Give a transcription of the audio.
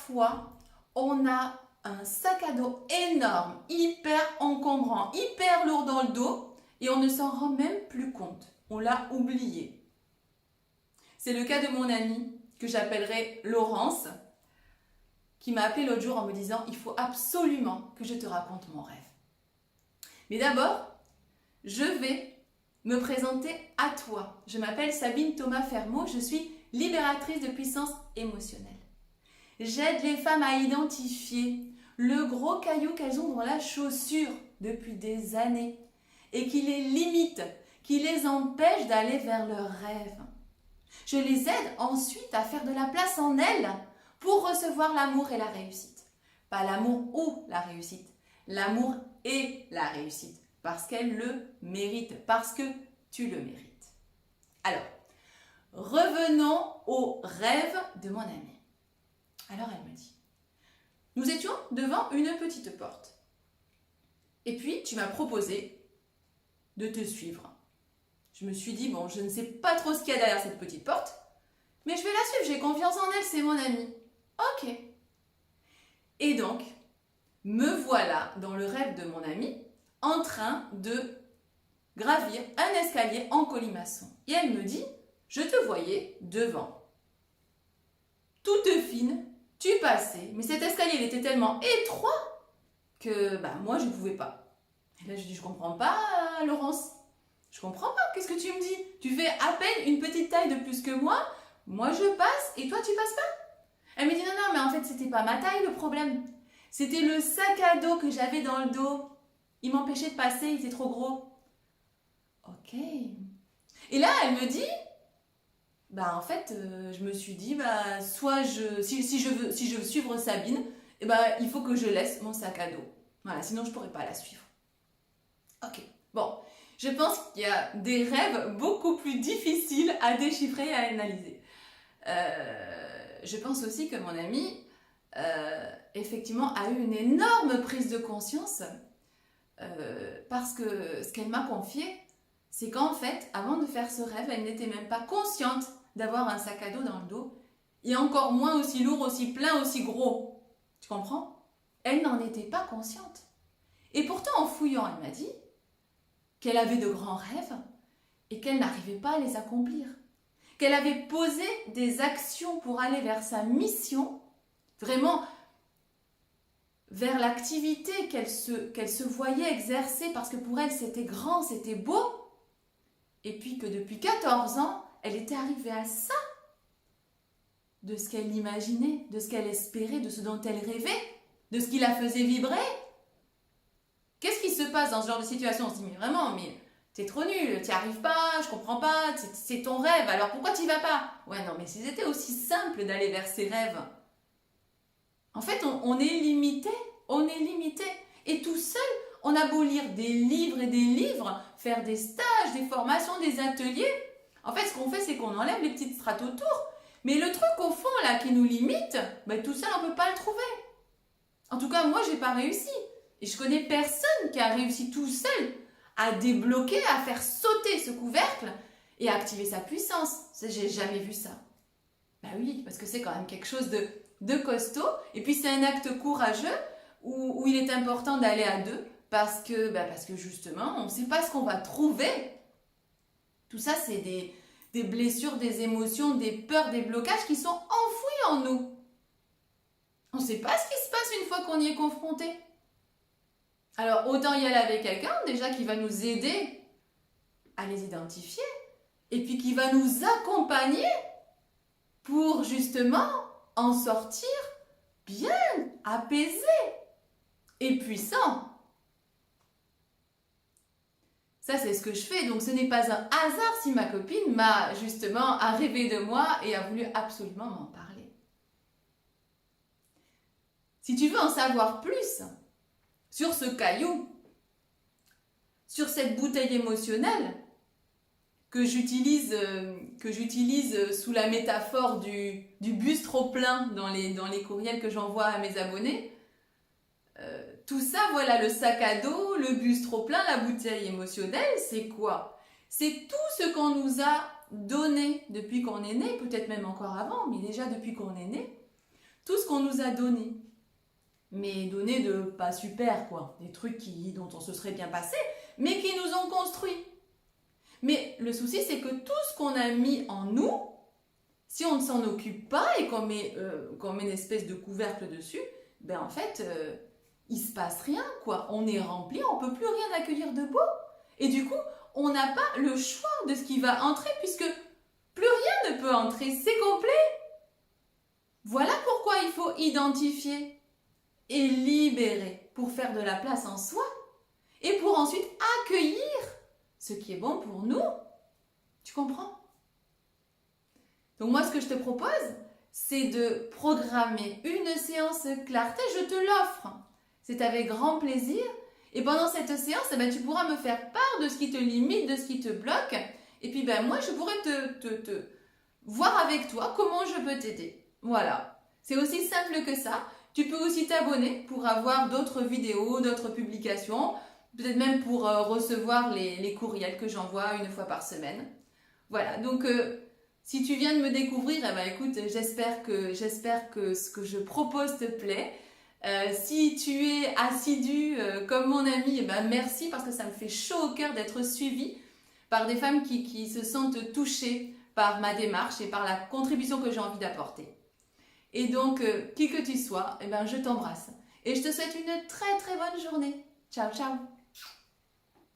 parfois, on a un sac à dos énorme, hyper encombrant, hyper lourd dans le dos et on ne s'en rend même plus compte. On l'a oublié. C'est le cas de mon amie que j'appellerai Laurence, qui m'a appelé l'autre jour en me disant « Il faut absolument que je te raconte mon rêve ». Mais d'abord, je vais me présenter à toi. Je m'appelle Sabine Thomas-Fermaux, je suis libératrice de puissance émotionnelle. J'aide les femmes à identifier le gros caillou qu'elles ont dans la chaussure depuis des années et qui les limite, qui les empêche d'aller vers leurs rêves. Je les aide ensuite à faire de la place en elles pour recevoir l'amour et la réussite. Pas l'amour ou la réussite, l'amour et la réussite, parce qu'elles le méritent, parce que tu le mérites. Alors, revenons au rêve de mon amie. Alors elle me dit, nous étions devant une petite porte. Et puis tu m'as proposé de te suivre. Je me suis dit, bon, je ne sais pas trop ce qu'il y a derrière cette petite porte, mais je vais la suivre, j'ai confiance en elle, c'est mon amie. Ok. Et donc, me voilà dans le rêve de mon amie en train de gravir un escalier en colimaçon. Et elle me dit, je te voyais devant. Toute fine, tu passais, mais cet escalier il était tellement étroit que moi je ne pouvais pas. Et là je dis, je comprends pas Laurence, je comprends pas, qu'est-ce que tu me dis? Tu fais à peine une petite taille de plus que moi je passe et toi tu passes pas? Elle me dit, non, mais en fait c'était pas ma taille le problème, c'était le sac à dos que j'avais dans le dos, il m'empêchait de passer, il était trop gros. Ok. Et là elle me dit, en fait, je me suis dit, soit si je veux suivre Sabine, il faut que je laisse mon sac à dos. Voilà, sinon je ne pourrais pas la suivre. Ok, bon, je pense qu'il y a des rêves beaucoup plus difficiles à déchiffrer et à analyser. Je pense aussi que mon amie, effectivement, a eu une énorme prise de conscience parce que ce qu'elle m'a confié, c'est qu'en fait, avant de faire ce rêve, elle n'était même pas consciente d'avoir un sac à dos dans le dos, et encore moins aussi lourd, aussi plein, aussi gros. Tu comprends? Elle n'en était pas consciente. Et pourtant, en fouillant, elle m'a dit qu'elle avait de grands rêves et qu'elle n'arrivait pas à les accomplir. Qu'elle avait posé des actions pour aller vers sa mission, vraiment vers l'activité qu'elle se voyait exercer, parce que pour elle, c'était grand, c'était beau. Et puis que depuis 14 ans, elle était arrivée à ça, de ce qu'elle imaginait, de ce qu'elle espérait, de ce dont elle rêvait, de ce qui la faisait vibrer. Qu'est-ce qui se passe dans ce genre de situation? On se dit, mais vraiment, mais t'es trop nul, t'y arrives pas, je comprends pas, c'est ton rêve, alors pourquoi t'y vas pas? Ouais, non, mais si c'était aussi simple d'aller vers ses rêves. En fait, on est limité, Et tout seul, on a beau lire des livres et des livres, faire des stages, des formations, des ateliers. En fait, ce qu'on fait, c'est qu'on enlève les petites strates autour. Mais le truc au fond, là, qui nous limite, tout seul, on ne peut pas le trouver. En tout cas, moi, je n'ai pas réussi. Et je connais personne qui a réussi tout seul à débloquer, à faire sauter ce couvercle et à activer sa puissance. J'ai jamais vu ça. Oui, parce que c'est quand même quelque chose de costaud. Et puis, c'est un acte courageux où il est important d'aller à deux parce que justement, on ne sait pas ce qu'on va trouver. Tout ça, c'est des blessures, des émotions, des peurs, des blocages qui sont enfouis en nous. On ne sait pas ce qui se passe une fois qu'on y est confronté. Alors, autant y aller avec quelqu'un, déjà, qui va nous aider à les identifier, et puis qui va nous accompagner pour, justement, en sortir bien apaisé et puissant. Ça, c'est ce que je fais. Donc, ce n'est pas un hasard si ma copine m'a justement rêvé de moi et a voulu absolument m'en parler. Si tu veux en savoir plus sur ce caillou, sur cette bouteille émotionnelle que j'utilise sous la métaphore du bus trop plein dans les courriels que j'envoie à mes abonnés, tout ça, voilà, le sac à dos, le bus trop plein, la bouteille émotionnelle, c'est quoi? C'est tout ce qu'on nous a donné depuis qu'on est né, peut-être même encore avant, mais déjà depuis qu'on est né, tout ce qu'on nous a donné. Mais donné de pas super, quoi. Des trucs dont on se serait bien passé, mais qui nous ont construits. Mais le souci, c'est que tout ce qu'on a mis en nous, si on ne s'en occupe pas et qu'on met une espèce de couvercle dessus, ben en fait, il se passe rien, quoi. On est rempli, on peut plus rien accueillir de beau. Et du coup, on n'a pas le choix de ce qui va entrer, puisque plus rien ne peut entrer, c'est complet. Voilà pourquoi il faut identifier et libérer pour faire de la place en soi et pour ensuite accueillir ce qui est bon pour nous. Tu comprends? Donc moi, ce que je te propose, c'est de programmer une séance clarté. Je te l'offre. C'est avec grand plaisir. Et pendant cette séance, tu pourras me faire part de ce qui te limite, de ce qui te bloque. Et puis moi, je pourrais te voir avec toi comment je peux t'aider. Voilà. C'est aussi simple que ça. Tu peux aussi t'abonner pour avoir d'autres vidéos, d'autres publications, peut-être même pour recevoir les courriels que j'envoie une fois par semaine. Voilà, donc si tu viens de me découvrir, écoute, j'espère que ce que je propose te plaît. Si tu es assidu comme mon ami, merci parce que ça me fait chaud au cœur d'être suivie par des femmes qui se sentent touchées par ma démarche et par la contribution que j'ai envie d'apporter. Et donc, qui que tu sois, je t'embrasse. Et je te souhaite une très très bonne journée. Ciao, ciao!